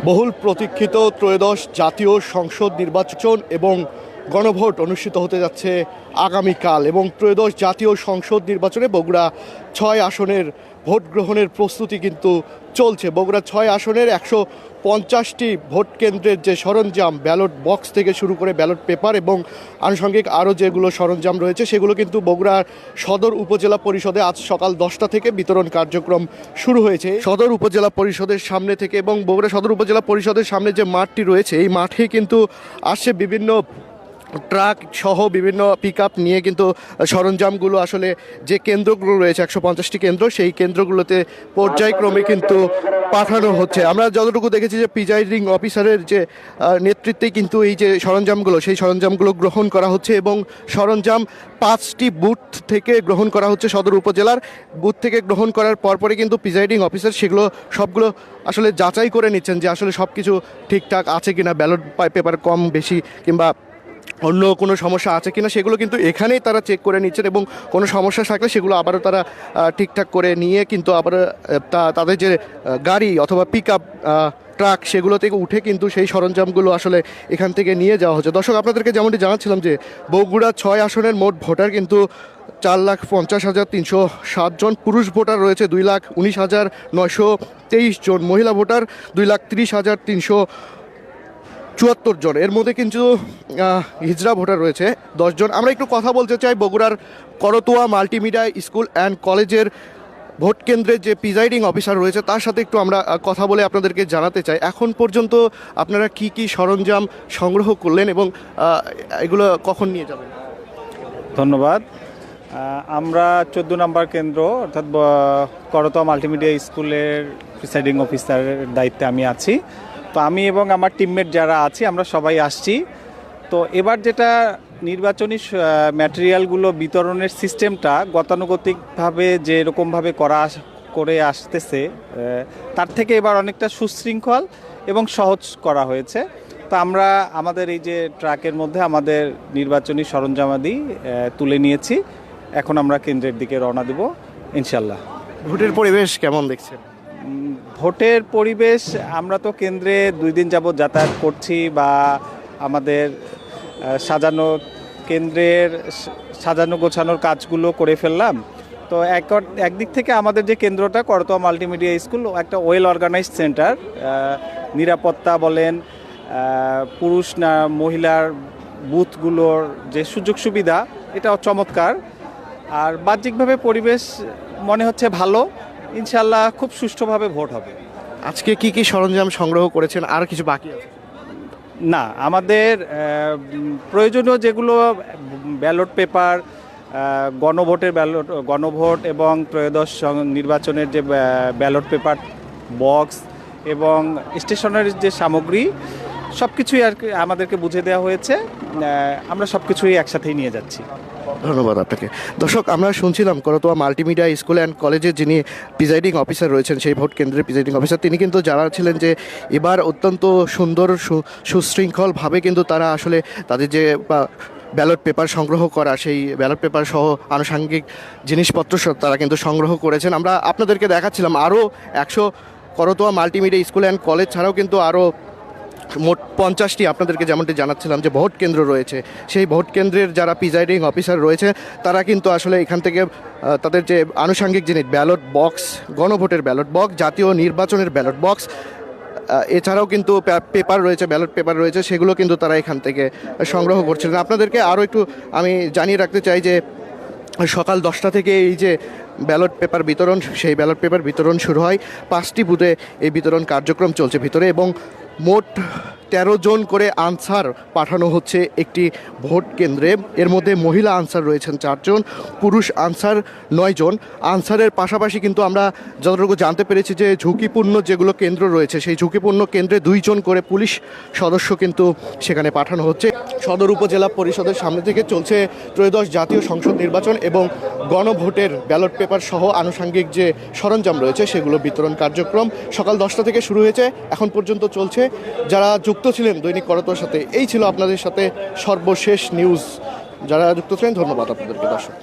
বহুল প্রতীক্ষিত ত্রয়োদশ জাতীয় সংসদ নির্বাচন এবং গণভোট অনুষ্ঠিত হতে যাচ্ছে আগামীকাল এবং ত্রয়োদশ জাতীয় সংসদ নির্বাচনে বগুড়া ৬ আসনের ভোট গ্রহণের প্রস্তুতি কিন্তু চলছে। বগুড়া ৬ আসনের ১৫০টি ভোট কেন্দ্রের যে সরঞ্জাম, ব্যালট বক্স থেকে শুরু করে ব্যালট পেপার এবং আনুষঙ্গিক আরও যেগুলো সরঞ্জাম রয়েছে সেগুলো কিন্তু বগুড়ার সদর উপজেলা পরিষদে আজ সকাল 10টা থেকে বিতরণ কার্যক্রম শুরু হয়েছে। সদর উপজেলা পরিষদের সামনে থেকে এবং বগুড়া সদর উপজেলা পরিষদের সামনে যে মাঠটি রয়েছে এই মাঠে কিন্তু আসছে বিভিন্ন ট্রাক সহ বিভিন্ন পিকআপ নিয়ে কিন্তু সরঞ্জামগুলো আসলে যে কেন্দ্রগুলো রয়েছে ১৫০টি কেন্দ্র, সেই কেন্দ্রগুলোতে পর্যায়ক্রমে কিন্তু পাঠানো হচ্ছে। আমরা যতটুকু দেখেছি যে প্রিজাইডিং অফিসারের যে নেতৃত্বে কিন্তু এই যে সরঞ্জামগুলো সেই সরঞ্জামগুলো গ্রহণ করা হচ্ছে এবং সরঞ্জাম 5টি বুথ থেকে গ্রহণ করা হচ্ছে। সদর উপজেলার বুথ থেকে গ্রহণ করার পরপরই কিন্তু প্রিজাইডিং অফিসার সেগুলো সবগুলো আসলে যাচাই করে নিচ্ছেন যে আসলে সব কিছু ঠিকঠাক আছে কিনা, ব্যালট পেপার কম বেশি কিংবা অন্য কোনো সমস্যা আছে কিনা সেগুলো কিন্তু এখানেই তারা চেক করে নিচ্ছেন এবং কোনো সমস্যা থাকলে সেগুলো আবারও তারা ঠিকঠাক করে নিয়ে কিন্তু আবার তাদের যে গাড়ি অথবা পিকআপ ট্রাক সেগুলো থেকে উঠে কিন্তু সেই সরঞ্জামগুলো আসলে এখান থেকে নিয়ে যাওয়া হচ্ছে। দর্শক, আপনাদেরকে যেমনটি জানাচ্ছিলাম যে বগুড়া ৬ আসনের মোট ভোটার কিন্তু ৪,৫০,৩০৭ জন, পুরুষ ভোটার রয়েছে ২,১৯,৯২৩ জন, মহিলা ভোটার ২,৩০,৩৭৪ জন, এর মধ্যে কিন্তু হিজড়া ভোটার রয়েছে 10 জন। আমরা একটু কথা বলতে চাই বগুড়ার করতোয়া মাল্টিমিডিয়া স্কুল অ্যান্ড কলেজের ভোট কেন্দ্রের যে প্রিজাইডিং অফিসার রয়েছে তার সাথে একটু আমরা কথা বলে আপনাদেরকে জানাতে চাই এখন পর্যন্ত আপনারা কি কি সরঞ্জাম সংগ্রহ করলেন এবং এগুলো কখন নিয়ে যাবেন। ধন্যবাদ। আমরা 14 নম্বর কেন্দ্র অর্থাৎ করতোয়া মাল্টিমিডিয়া স্কুলের প্রিসাইডিং অফিসারের দায়িত্বে আমি আছি। তো আমি এবং আমার টিমমেট যারা আছি আমরা সবাই আসছি। তো এবার যেটা নির্বাচনী ম্যাটেরিয়ালগুলো বিতরণের সিস্টেমটা গতানুগতিকভাবে যেরকমভাবে করে আসতেছে তার থেকে এবার অনেকটা সুশৃঙ্খল এবং সহজ করা হয়েছে। তো আমরা আমাদের এই যে ট্রাকের মধ্যে আমাদের নির্বাচনী সরঞ্জামাদি তুলে নিয়েছি। এখন আমরা কেন্দ্রের দিকে রওনা দেব ইনশাল্লাহ। ভোটের পরিবেশ কেমন দেখছেন? ভোটের পরিবেশ, আমরা তো কেন্দ্রে 2 দিন যাবৎ যাতায়াত করছি বা আমাদের কেন্দ্রের সাজানো গোছানোর কাজগুলো করে ফেললাম। তো একদিক থেকে আমাদের যে কেন্দ্রটা করতোয়া মাল্টিমিডিয়া স্কুল একটা ওয়েল অর্গানাইজড সেন্টার, নিরাপত্তা বলেন, পুরুষ না মহিলার বুথগুলোর যে সুযোগ সুবিধা এটাও চমৎকার। আর বাহ্যিকভাবে পরিবেশ মনে হচ্ছে ভালো, ইনশাল্লাহ খুব সুষ্ঠুভাবে ভোট হবে। আজকে কি কি সরঞ্জাম সংগ্রহ করেছেন, আর কিছু বাকি আছে? না, আমাদের প্রয়োজনীয় যেগুলো ব্যালট পেপার, গণভোট এবং ত্রয়োদশ নির্বাচনের যে ব্যালট পেপার বক্স এবং স্টেশনারির যে সামগ্রী সব কিছুই আর কি আমাদেরকে বুঝে দেওয়া হয়েছে। আমরা সব কিছুই একসাথেই নিয়ে যাচ্ছি। ধন্যবাদ আপনাকে। দর্শক, আমরা শুনছিলাম করতোয়া মাল্টিমিডিয়া স্কুল অ্যান্ড কলেজের যিনি প্রিজাইডিং অফিসার রয়েছেন, সেই ভোট কেন্দ্রের প্রিজাইডিং অফিসার, তিনি কিন্তু জানাচ্ছিলেন যে এবার অত্যন্ত সুন্দর সুশৃঙ্খলভাবে কিন্তু তারা আসলে তাদের যে ব্যালট পেপার সংগ্রহ করা সেই ব্যালট পেপার সহ আনুষঙ্গিক জিনিসপত্র তারা কিন্তু সংগ্রহ করেছেন। আমরা আপনাদেরকে দেখাচ্ছিলাম আরও 100 Karatoya multimedia school and college ছাড়াও কিন্তু আরও মোট 50টি আপনাদেরকে যেমনটি জানাচ্ছিলাম যে ভোট কেন্দ্র রয়েছে, সেই ভোট কেন্দ্রের যারা প্রিজাইডিং অফিসার রয়েছে তারা কিন্তু আসলে এখান থেকে তাদের যে আনুষঙ্গিক জিনিস ব্যালট বক্স, গণভোটের ব্যালট বক্স, জাতীয় নির্বাচনের ব্যালট বক্স, এছাড়াও কিন্তু পেপার রয়েছে, ব্যালট পেপার রয়েছে, সেগুলো কিন্তু তারা এখান থেকে সংগ্রহ করছিলেন। আপনাদেরকে আরও একটু আমি জানিয়ে রাখতে চাই যে সকাল 10টা থেকে এই যে ব্যালট পেপার বিতরণ, সেই ব্যালট পেপার বিতরণ শুরু হয়। 5টি বুথে এই বিতরণ কার্যক্রম চলছে ভিতরে এবং মোট 13 জন করে আনসার পাঠানো হচ্ছে একটি ভোট কেন্দ্রে। এর মধ্যে মহিলা আনসার রয়েছেন 4 জন, পুরুষ আনসার 9 জন। আনসারের পাশাপাশি কিন্তু আমরা যতটুকু জানতে পেরেছি যে ঝুঁকিপূর্ণ যেগুলো কেন্দ্র রয়েছে সেই ঝুঁকিপূর্ণ কেন্দ্রে 2 জন করে পুলিশ সদস্য কিন্তু সেখানে পাঠানো হচ্ছে। সদর উপজেলা পরিষদের সামনে থেকে চলছে ত্রয়োদশ জাতীয় সংসদ নির্বাচন এবং গণভোটের ব্যালট পেপার সহ আনুষঙ্গিক যে সরঞ্জাম রয়েছে সেগুলো বিতরণ কার্যক্রম সকাল 10টা থেকে শুরু হয়েছে, এখন পর্যন্ত চলছে। যারা যুক্ত ছিলেন দৈনিক করতোয়ার সাথে, এই ছিল আপনাদের সাথে সর্বশেষ নিউজ। যারা যুক্ত ছিলেন ধন্যবাদ আপনাদেরকে। দর্শক।